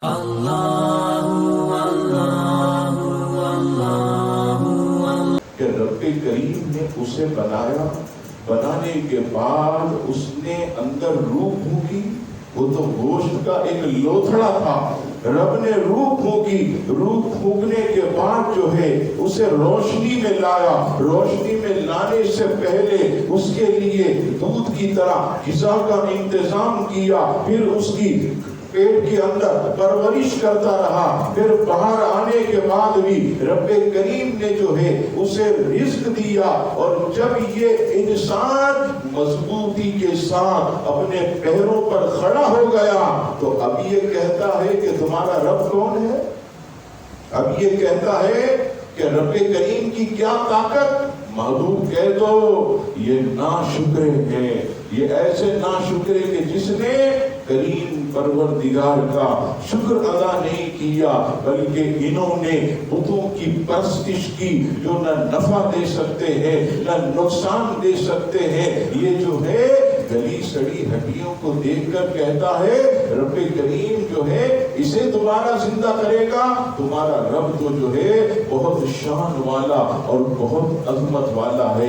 کہ رب کریم نے اسے بنایا، بنانے کے بعد اس نے اندر روح پھونکی، وہ تو گوشت کا ایک لوتھڑا تھا، رب نے روح پھونکی، روح پھونکنے کے بعد جو ہے اسے روشنی میں لایا، روشنی میں لانے سے پہلے اس کے لیے دودھ کی طرح غذا کا انتظام کیا، پھر اس کی پیٹ کے اندر پرورش کرتا رہا، پھر باہر آنے کے بعد بھی رب کریم نے جو ہے اسے رزق دیا، اور جب یہ انسان مضبوطی کے ساتھ اپنے پیروں پر کھڑا ہو گیا تو اب یہ کہتا ہے کہ تمہارا رب کون ہے؟ اب یہ کہتا ہے کہ رب کریم کی کیا طاقت؟ محبوب کہہ دو یہ ناشکرے ہیں، یہ ایسے ناشکرے کہ جس نے کریم پروردگار کا شکر ادا نہیں کیا، بلکہ انہوں نے بتوں کی پرستش کی جو نہ نفع دے سکتے ہیں نہ نقصان دے سکتے ہیں۔ یہ جو ہے گلی سڑی ہڈیوں کو دیکھ کر کہتا ہے رب کریم جو ہے اسے دوبارہ زندہ کرے گا؟ تمہارا رب تو جو ہے بہت شان والا اور بہت عظمت والا ہے۔